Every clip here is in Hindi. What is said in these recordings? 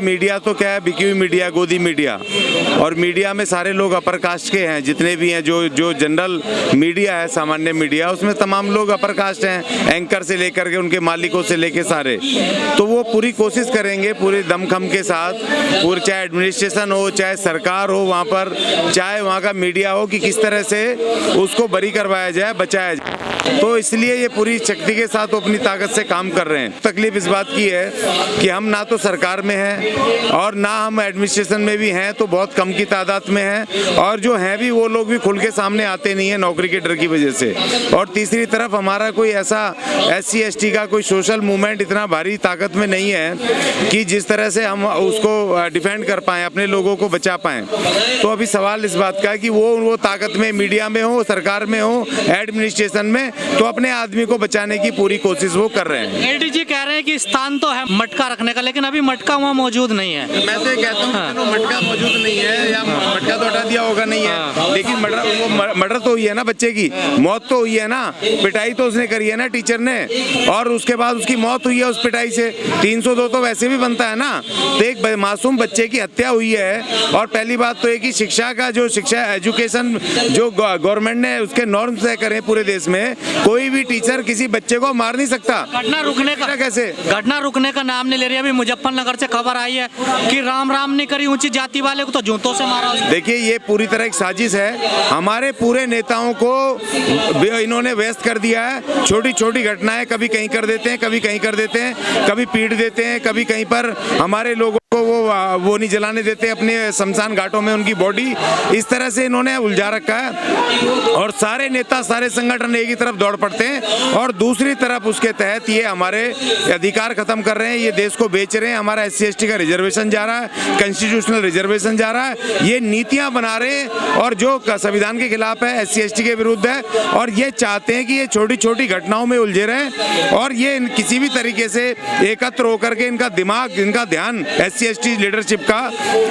मीडिया तो क्या है, बिकी हुई मीडिया, गोदी मीडिया। और मीडिया में सारे लोग अपर कास्ट के हैं, जितने भी हैं, जो जनरल मीडिया है, सामान्य मीडिया, उसमें तमाम लोग अपर कास्ट हैं, एंकर से लेकर के उनके मालिकों से लेके सारे। तो वो पूरी कोशिश करेंगे पूरे दमखम के साथ, पूरे चाहे एडमिनिस्ट्रेशन हो, चाहे सरकार हो वहाँ पर, चाहे वहाँ का मीडिया हो, कि किस तरह से उसको बरी करवाया जाए, बचाया जाए। तो इसलिए ये पूरी शक्ति के साथ अपनी ताकत से काम कर रहे हैं। तकलीफ इस बात की है कि हम ना तो सरकार में हैं और ना हम एडमिनिस्ट्रेशन में भी हैं, तो बहुत कम की तादाद में हैं, और जो हैं भी वो लोग भी खुल के सामने आते नहीं है नौकरी के डर की वजह से। और तीसरी तरफ हमारा कोई ऐसा SC ST का कोई सोशल मूवमेंट इतना भारी ताकत में नहीं है कि जिस तरह से हम उसको डिफेंड कर पाएँ, अपने लोगों को बचा पाएँ। तो अभी सवाल इस बात का है कि वो ताकत में मीडिया में हो, सरकार में हो, एडमिनिस्ट्रेशन में, तो अपने आदमी को बचाने की पूरी कोशिश वो कर रहे हैं। ADG कह रहे हैं कि स्थान तो है मटका रखने का, लेकिन अभी मटका वहाँ मौजूद नहीं है। मैं तो कहता हूँ हाँ। मटका मौजूद नहीं है, या मटका तो हटा दिया होगा, नहीं है, लेकिन मर्डर तो हुई है ना, बच्चे की मौत तो हुई है ना, पिटाई तो उसने करी है ना टीचर ने, और उसके बाद उसकी मौत हुई है उस पिटाई से। 302 तो वैसे भी बनता है ना। तो एक मासूम बच्चे की हत्या हुई है, और पहली बात तो है कि शिक्षा का जो एजुकेशन जो गवर्नमेंट ने उसके नॉर्म तय करे पूरे देश में, कोई भी टीचर किसी बच्चे को मार नहीं सकता। घटना रुकने का कैसे? घटना रुकने का नाम नहीं ले रही। अभी मुजफ्फरनगर से खबर आई है कि राम राम नहीं करी, ऊंची जाति वाले को तो जूतों से मारा। देखिए, ये पूरी तरह एक साजिश है। हमारे पूरे नेताओं को इन्होंने व्यस्त कर दिया है। छोटी छोटी घटनाएं कभी कहीं कर देते हैं, कभी कहीं कर देते हैं, कभी पीट देते हैं, कभी कहीं पर हमारे लोगों को वो नहीं जलाने देते अपने शमशान घाटों में उनकी बॉडी। इस तरह से इन्होंने उलझा रखा है, और सारे नेता, सारे संगठन एक ही तरफ दौड़ पड़ते हैं, और दूसरी तरफ उसके तहत ये हमारे अधिकार खत्म कर रहे हैं, ये देश को बेच रहे हैं। हमारा SC ST का रिजर्वेशन जा रहा है, कॉन्स्टिट्यूशनल रिजर्वेशन जा रहा है, ये नीतियां बना रहे हैं, और जो संविधान के खिलाफ है, SC ST के विरुद्ध है, और ये चाहते हैं कि ये छोटी छोटी घटनाओं में उलझे रहें, और ये किसी भी तरीके से एकत्र होकर के इनका दिमाग, इनका ध्यान SC ST लीडरशिप का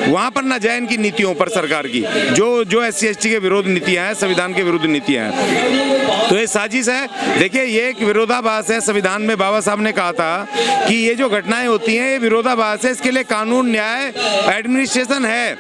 वहां पर ना जाए, इनकी नीतियों पर, सरकार की जो SC ST के विरोध नीतियां हैं, संविधान के विरुद्ध नीतियां हैं। तो ये साजिश है। देखिए, ये एक विरोधाभास है। संविधान में बाबा साहब ने कहा था कि ये जो घटनाएं होती हैं, ये विरोधाभास है, इसके लिए कानून, न्याय, एडमिनिस्ट्रेशन है,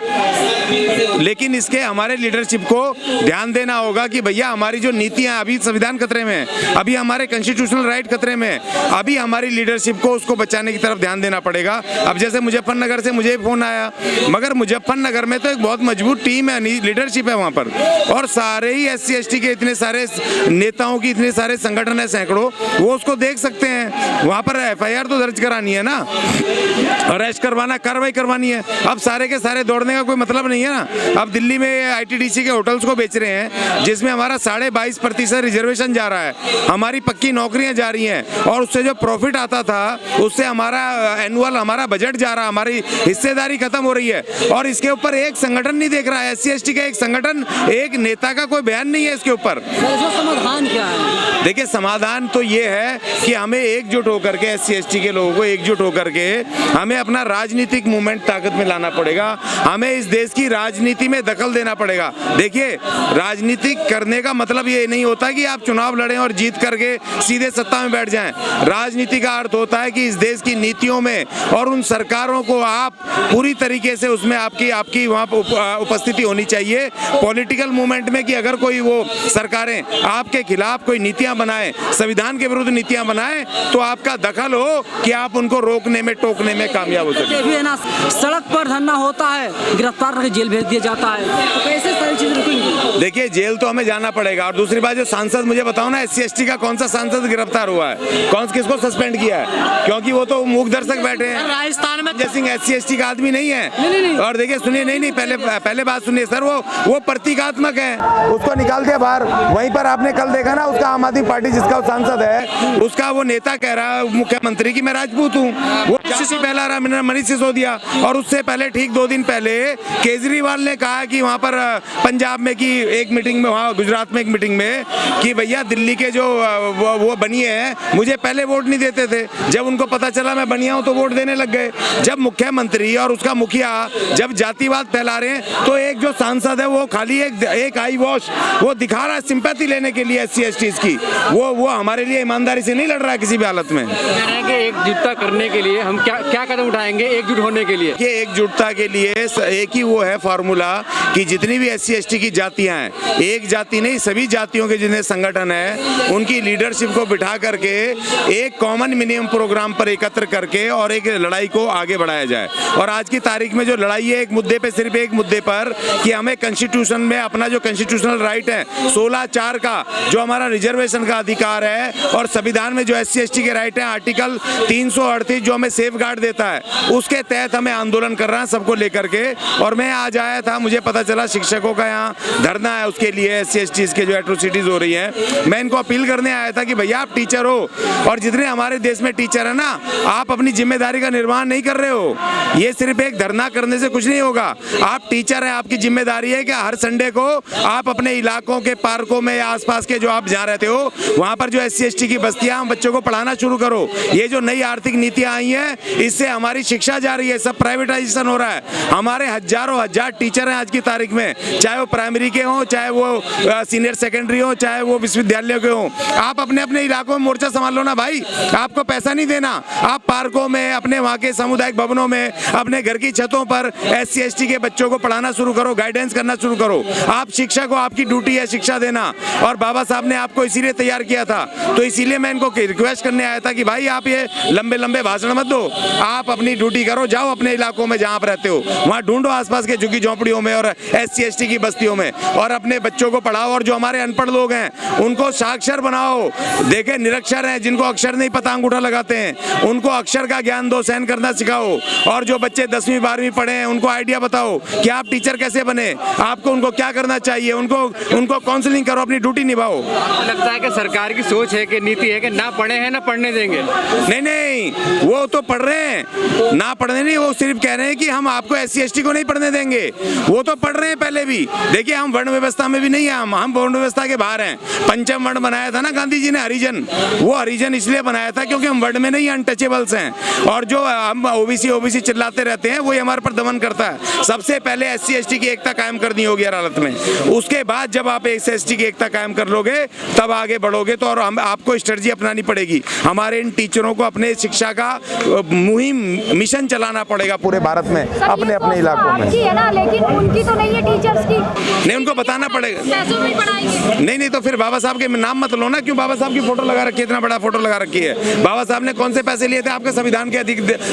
लेकिन इसके हमारे लीडरशिप को ध्यान देना होगा कि भैया हमारी जो नीतियां, अभी संविधान खतरे में है, अभी हमारे कॉन्स्टिट्यूशनल राइट खतरे में है, अभी हमारी लीडरशिप को उसको बचाने की तरफ ध्यान देना पड़ेगा। अब जैसे मुजफ्फरनगर से मुझे फोन आया, मगर मुजफ्फरनगर में तो एक बहुत मजबूत टीम है, लीडरशिप है वहां पर, और सारे ही SC ST के इतने सारे नेताओं की, इतने सारे संगठन है, सैकड़ों, वो उसको देख सकते हैं। वहां पर FIR तो दर्ज करानी है ना, अरेस्ट करवाना, कार्रवाई करवानी है। अब सारे के सारे दौड़ने का कोई मतलब नहीं है ना। अब दिल्ली में ITDC के होटल्स को बेच रहे हैं, जिसमें हमारा 22.5% रिजर्वेशन जा रहा है, हमारी पक्की नौकरियां जा रही हैं, और उससे जो प्रॉफिट आता था उससे हमारा एनुअल हमारा बजट जा रहा है, हमारी हिस्सेदारी खत्म हो रही है, और इसके ऊपर एक संगठन नहीं देख रहा है। SC ST का एक संगठन, एक नेता का कोई बयान नहीं है इसके ऊपर। समाधान क्या है? देखिए, समाधान तो ये है कि हमें एकजुट होकर के, SC ST के लोगों को एकजुट होकर के हमें अपना राजनीतिक मूवमेंट ताकत में लाना पड़ेगा। हमें इस देश की राजनीति में दखल देना पड़ेगा। देखिए, राजनीति करने का मतलब ये नहीं होता कि आप चुनाव लड़ें और जीत करके सीधे सत्ता में बैठ जाएं। राजनीति का अर्थ होता है कि इस देश की नीतियों में और उन सरकारों को आप पूरी तरीके से उसमें आपकी वहाँ उपस्थिति होनी चाहिए पॉलिटिकल मूवमेंट में, कि अगर कोई वो सरकारें आपके खिलाफ कोई नीतियां बनाए, संविधान के विरुद्ध नीतियां बनाए, तो आपका दखल हो कि आप उनको रोकने में, टोकने में कामयाब हो सके। भी है ना, सड़क पर धरना होता है, गिरफ्तार करके जेल भेज दिया जाता है, तो कैसे सारी चीजें रुकेंगी? देखिए, जेल तो हमें जाना पड़ेगा, और दूसरी बात, जो सांसद, मुझे बताओ ना, SC ST का कौन सा सांसद गिरफ्तार हुआ है, किसको सस्पेंड किया है? क्योंकि वो तो मूक दर्शक बैठे हैं। राजस्थान में जय सिंह SC ST का आदमी नहीं है। नहीं। और देखिए, सुनिए, नहीं, पहले बात सुनिए सर, वो प्रतीकात्मक है, उसको निकाल दिया बाहर। वहीं पर आपने कल देखा ना, उसका आम आदमी पार्टी जिसका सांसद है, उसका वो नेता कह रहा है मुख्यमंत्री की मैं राजपूत हूँ, वो पहला रहा मनीष सिसोदिया। और उससे पहले, ठीक 2 दिन पहले, केजरीवाल ने कहा कि वहाँ पर पंजाब में की एक मीटिंग में, वहाँ गुजरात में एक मीटिंग में, कि भैया दिल्ली के जो वो बनिए हैं, मुझे पहले वोट नहीं देते थे, जब उनको पता चला मैं बनिया हूँ तो वोट देने लग गए। जब मुख्यमंत्री और उसका मुखिया जब जातिवाद फैला रहे हैं, तो एक जो सांसद है वो खाली एक आई वॉश वो दिखा रहा है सिंपैथी लेने के लिए SC ST की, वो हमारे लिए ईमानदारी से नहीं लड़ रहा है किसी भी हालत में। कह रहे हैं कि एकजुटता करने के लिए हम क्या कदम उठाएंगे करेंगे एकजुट होने के लिए? ये एकजुटता के लिए एक ही वो है फॉर्मूला कि जितनी भी SC ST की जातियां हैं, एक जाति नहीं सभी जातियों के जितने संगठन है उनकी लीडरशिप को बिठा करके एक कॉमन मिनिमम प्रोग्राम पर एकत्र करके और एक लड़ाई को आगे बढ़ाया जाए। और आज की तारीख में जो लड़ाई है एक मुद्दे पे, सिर्फ एक मुद्दे पर कि हमें कॉन्स्टिट्यूशन में अपना जो कॉन्स्टिट्यूशनल राइट है 16(4) का जो हमारा रिजर्वेशन का अधिकार है और संविधान में जो SC ST के राइट है आर्टिकल 338 जो हमें सेफ गार्ड देता है, उसके तहत हमें आंदोलन कर रहा है सबको लेकर के। और मैं आज आया था, मुझे पता चला शिक्षकों का यहाँ धरना है, उसके लिए SC ST के जो एट्रोसिटीज हो रही हैं, मैं इनको अपील करने आया था कि भैया आप टीचर हो और जितने हमारे देश में टीचर है ना, आप अपनी जिम्मेदारी का निर्वहन नहीं कर रहे हो। ये सिर्फ एक धरना करने से कुछ नहीं होगा। आप टीचर हैं, आपकी जिम्मेदारी है कि हर संडे को आप अपने इलाकों के पार्कों में या आसपास के जो आप जहाँ रहते हो वहाँ पर जो SC ST की बस्तियाँ बच्चों को पढ़ाना शुरू करो। ये जो नई आर्थिक नीतियाँ आई हैं इससे हमारी शिक्षा जा रही है, सब प्राइवेटाइजेशन हो रहा है। हमारे हजारों हजार टीचर हैं आज की तारीख में, चाहे वो प्राइमरी के हों, चाहे वो सीनियर सेकेंडरी हो, चाहे वो विश्वविद्यालय के हों। आप अपने अपने इलाकों में मोर्चा संभाल लो ना भाई, आपको पैसा नहीं देना। आप पार्कों में, अपने वहाँ के सामुदायिक भवनों में, अपने घर की छतों पर SC ST के बच्चों को पढ़ाना शुरू करो, गाइडेंस करना शुरू करो। आप शिक्षक हो, आपकी ड्यूटी है शिक्षा देना और बाबा साहब ने आपको इसीलिए तैयार किया था। तो इसीलिए मैं इनको रिक्वेस्ट करने आया था कि भाई आप ये लंबे लंबे भाषण मत दो, आप अपनी ड्यूटी करो, जाओ अपने इलाकों में जहाँ आप रहते हो वहाँ ढूंढो आसपास के झुग्गी झोंपड़ियों में और SC ST की बस्तियों में और अपने बच्चों को पढ़ाओ। और जो हमारे अनपढ़ लोग हैं उनको साक्षर बनाओ। देखे निरक्षर हैं, जिनको अक्षर नहीं पता अंगूठा लगाते हैं, उनको अक्षर का ज्ञान दो, सहन करना सिखाओ। और जो बच्चे 10वीं 12वीं पढ़े हैं उनको आइडिया बताओ कि आप टीचर कैसे बने, आपको उनको क्या करना चाहिए, उनको काउंसलिंग करो, अपनी ड्यूटी निभाओ। लगता है कि सरकार की सोच है कि नीति है कि ना पढ़े हैं ना पढ़ने देंगे। नहीं, वो तो पढ़ रहे हैं, ना पढ़ने नहीं, वो सिर्फ कह रहे हैं कि हम आपको SC ST को नहीं पढ़ने देंगे। वो तो पढ़ रहे हैं पहले भी। देखिए हम वर्ण व्यवस्था में भी नहीं है, हम वर्ण व्यवस्था के बाहर हैं। पंचम वर्ण बनाया था ना गांधी जी ने, हरिजन। वो हरिजन इसलिए बनाया था क्योंकि हम वर्ण में नहीं, अनटचेबल्स हैं। और जो हम OBC चिल्लाते रहते हैं वही हमारे पर दमन करता है। सबसे पहले SC ST की एकता कायम करनी होगी अदालत में, उसके बाद जब आप SC ST की एकता कायम कर लोगे तब आगे बढ़ोगे। तो और हम आपको स्ट्रेटजी अपनानी पड़ेगी। हमारे इन टीचरों को अपने शिक्षा का मुहिम मिशन चलाना पड़ेगा पूरे भारत में, अपने अपने इलाकों में। है ना, लेकिन उनकी तो नहीं है टीचर्स की। नहीं, उनको बताना पड़ेगा। पैसों में पढ़ाएंगे। नहीं तो फिर बाबा साहब के नाम मत लो ना। क्यों बाबा साहब की फोटो लगा रखी है, इतना बड़ा फोटो लगा रखी है? बाबा साहब ने कौन से पैसे लिए थे आपके संविधान के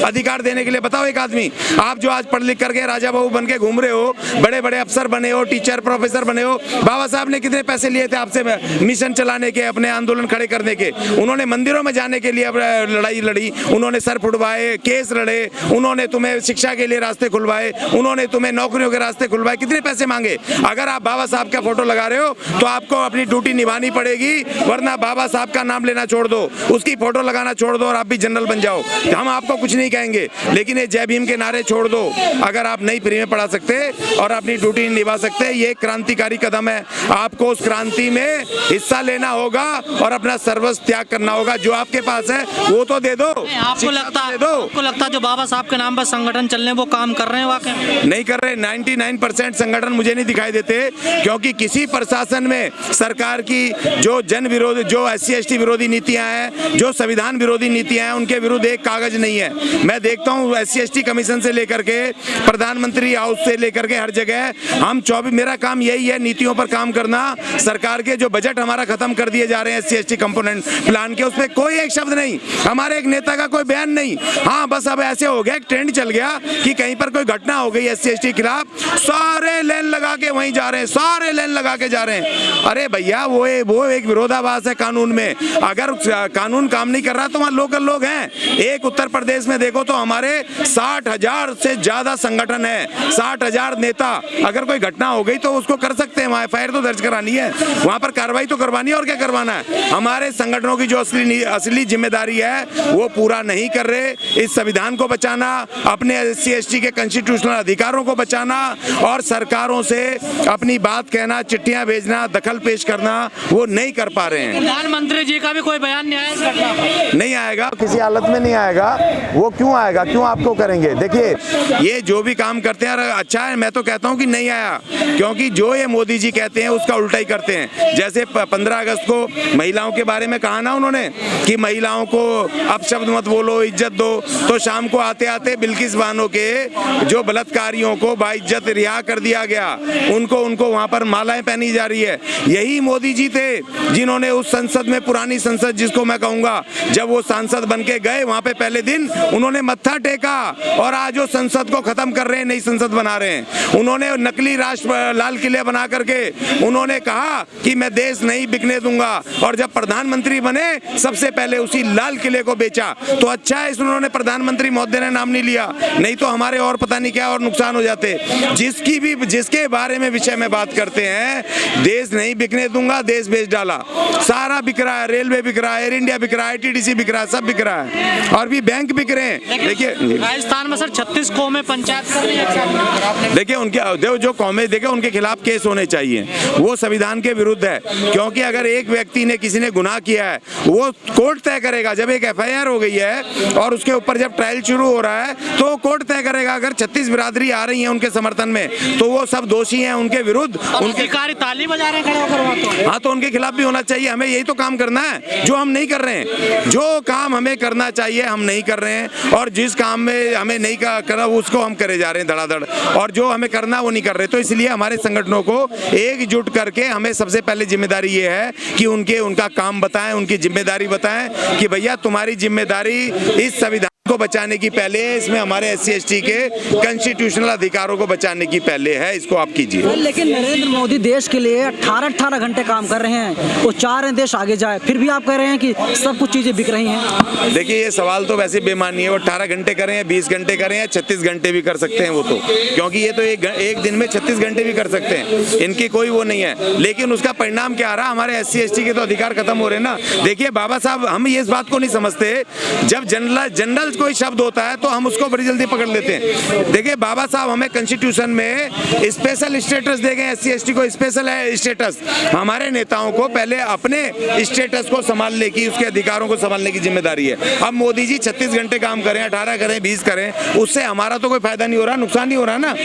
अधिकार देने के लिए? बताओ एक आदमी। आप जो आज पढ़ लिख करके राजा बाबू बन के घूम रहे हो, बड़े बड़े अफसर बने हो, टीचर प्रोफेसर बने हो, बाबा साहब ने कितने पैसे लिए थे आपसे मिशन चलाने के, अपने आंदोलन खड़े करने के? उन्होंने मंदिरों में जाने के लिए लड़ाई लड़ी, उन्होंने सर फुड़वाए, केस लड़े, उन्होंने तुम्हें शिक्षा के लिए रास्ते खुलवाए, उन्होंने तुम्हें नौकरियों के रास्ते खुलवाए। कितने पैसे मांगे? अगर आप बाबा साहब का फोटो लगा रहे हो तो आपको अपनी ड्यूटी निभानी पड़ेगी, वरना बाबा साहब का नाम लेना छोड़ दो, उसकी फोटो लगाना छोड़ दो और आप भी जनरल बन जाओ। हम आपको कुछ नहीं कहेंगे, लेकिन ये जय भीम के नारे छोड़ दो। अगर आप नहीं फ्री में पढ़ा सकते और अपनी ड्यूटी निभा सकते, ये क्रांतिकारी कदम है। आपको उस क्रांति में हिस्सा लेना होगा और अपना सर्वस्व त्याग करना होगा। जो आपके पास है वो तो दे दो। आपको लगता है जो बाबा साहब के नाम पर संगठन चल रहे हैं वो काम कर रहे हैं? वाकई नहीं कर रहे। 99% संगठन मुझे नहीं दिखाई देते, क्योंकि किसी प्रशासन में सरकार की जो जन विरोधी, जो SC ST विरोधी नीतियां हैं, जो संविधान विरोधी नीतियां हैं, उनके विरुद्ध एक कागज नहीं है। मैं देखता हूं SC ST कमीशन से लेकर के प्रधानमंत्री हाउस से लेकर के हर जगह हम 24, मेरा काम यही है नीतियों पर काम करना। सरकार के जो बजट हमारा खत्म कर दिए जा रहे हैं SC ST कंपोनेंट प्लान के, उसमें कोई एक शब्द नहीं, हमारे एक नेता का कोई बयान नहीं। हाँ बस अब ऐसे हो गया, एक ट्रेंड चल गया कि कहीं पर कोई घटना हो गई SC ST के खिलाफ, सारे लाइन लगा के वहीं जा रहे हैं, सारे लाइन लगा के जा रहे हैं। अरे भैया वो एक विरोधाभास है कानून में। अगर कानून काम नहीं कर रहा तो वहाँ लोकल लोग हैं। एक उत्तर प्रदेश में देखो तो हमारे 60,000 से ज्यादा संगठन है, 60,000 नेता। अगर कोई घटना हो गई तो उसको कर सकते हैं, वहाँ FIR तो दर्ज करानी है, वहाँ पर कार्रवाई तो करवानी है, और क्या करवाना है। हमारे संगठनों की जो असली जिम्मेदारी है वो पूरा नहीं कर रहे। इस संविधान को बचाना, अपने SC ST के कॉन्स्टिट्यूशनल अधिकारों को बचाना और सरकारों से अपनी बात कहना, चिट्ठियां भेजना, दखल पेश करना, वो नहीं कर पा रहे हैं। प्रधानमंत्री जी का भी कोई बयान नहीं आया इस घटना पर? नहीं आएगा, किसी हालत में नहीं आएगा। वो क्यों आएगा, क्यों आपको करेंगे? देखिए ये जो भी काम करते हैं अच्छा है, मैं तो कहता हूं कि नहीं आया, क्योंकि जो ये मोदी जी कहते हैं उसका उल्टा ही करते हैं। जैसे 15 अगस्त को महिलाओं के बारे में कहा ना उन्होंने कि महिलाओं को अपशब्द मत बोलो, इज्जत दो, तो शाम उनको आते आते बिल्किस बानो के जो बलात्कारियों को बाइज्जत रिहा कर दिया गया, उनको वहां पर मालाएं पहनी जा रही है। यही मोदी जी थे जिन्होंने उस संसद में, पुरानी संसद जिसको मैं कहूंगा, जब वो सांसद बन के गए वहां पे पहले दिन उन्होंने मत्था टेका और आज वो संसद को खत्म कर रहे हैं, नई संसद बना रहे हैं। उन्होंने नकली राष्ट्र लाल किले बना करके उन्होंने कहा कि मैं देश नहीं बिकने दूंगा, और जब प्रधानमंत्री बने सबसे पहले उसी लाल किले को बेचा। तो अच्छा है उन्होंने प्रधानमंत्री महोदय ने नाम नहीं लिया, नहीं तो हमारे और पता नहीं क्या और नुकसान हो जाते। जिसके बारे में विषय में बात करते हैं, देश नहीं बिकने दूंगा, देश बेच डाला, सारा बिक रहा है, रेलवे बिक रहा है, एयर इंडिया बिक रहा है, टीडीसी बिक रहा है, सब बिक रहा है, और भी बैंक बिक रहे हैं। देखिए राजस्थान में सर 36 कौमें पंचायत कर रही है। देखिए उनके जो कौमें, देखिए उनके खिलाफ केस होने चाहिए, वो संविधान के विरुद्ध है। क्योंकि अगर एक व्यक्ति ने, किसी ने गुनाह किया है, वो कोर्ट तय करेगा। जब एक एफआईआर हो गई है और उसके ऊपर जब ट्रायल शुरू हो रहा है तो कोर्ट तय करेगा। अगर 36 बिरादरी आ रही है उनके समर्थन में तो वो सब दोषी हैं, उनके विरुद्ध उनके अधिकारी ताली बजा रहे हैं खड़े होकर। हाँ, तो उनके खिलाफ भी होना चाहिए। हमें यही तो काम करना है जो हम नहीं कर रहे हैं। जो काम हमें करना चाहिए हम नहीं कर रहे हैं, और जिस काम में हमें नहीं करना उसको हम करे जा रहे हैं धड़ाधड़, और जो हमें करना वो नहीं कर रहे। तो इसलिए हमारे संगठनों को एकजुट करके हमें सबसे पहले जिम्मेदारी ये है कि उनका काम बताएं, उनकी जिम्मेदारी बताएं कि भैया तुम्हारी जिम्मेदारी इस संविधान को बचाने की पहले है, इसमें हमारे SC ST के कॉन्स्टिट्यूशनल अधिकारों को बचाने की पहले है, इसको आप कीजिए। लेकिन नरेंद्र मोदी देश के लिए 18-18 घंटे काम कर रहे हैं, वो चाह रहे हैं देश आगे जाए, फिर भी आप कह रहे हैं कि सब कुछ चीजें बिक रही हैं। देखिए ये सवाल तो वैसे बेमानी है। वो 18 घंटे करें या 20 घंटे करें या 36 घंटे भी कर सकते हैं वो तो, क्योंकि ये तो एक दिन में 36 घंटे भी कर सकते हैं, इनकी कोई वो नहीं है। लेकिन उसका परिणाम क्या आ रहा, हमारे SC ST के तो अधिकार खत्म हो रहे हैं ना। देखिए बाबा साहब, हम ये इस बात को नहीं समझते, जब जनरल कोई शब्द होता है तो हम उसको बड़ी जल्दी पकड़ लेते हैं। देखिए बाबा साहब हमें कॉन्स्टिट्यूशन में स्पेशल स्टेटस दे गए, SC ST को स्पेशल है स्टेटस। हमारे नेताओं को पहले अपने स्टेटस को संभालने की, उसके अधिकारों को संभालने की जिम्मेदारी है। अब मोदी जी 36 घंटे काम करें, 18 करें, 20 करें, उससे हमारा तो कोई फायदा नहीं हो रहा, नुकसान नहीं हो रहा ना,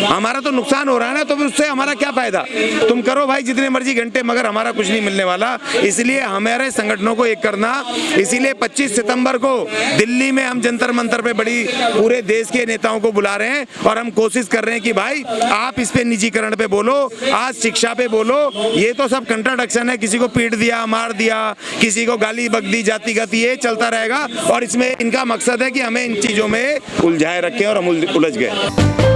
हमारा तो नुकसान हो रहा है ना। तो फिर उससे हमारा क्या फायदा? तुम करो भाई जितने मर्जी घंटे, मगर हमारा कुछ नहीं मिलने वाला। इसलिए हमारे संगठनों को एक करना, इसीलिए 25 सितंबर को दिल्ली में हम जंतर मंतर पे बड़ी पूरे देश के नेताओं को बुला रहे हैं, और हम कोशिश कर रहे हैं कि भाई आप इस पे निजीकरण पे बोलो, आज शिक्षा पे बोलो। ये तो सब कंट्राडिक्शन है, किसी को पीट दिया, मार दिया, किसी को गाली बक दी, जातिगत, ये चलता रहेगा। और इसमें इनका मकसद है कि हमें इन चीजों में उलझाए रखें, और हम उलझ गए।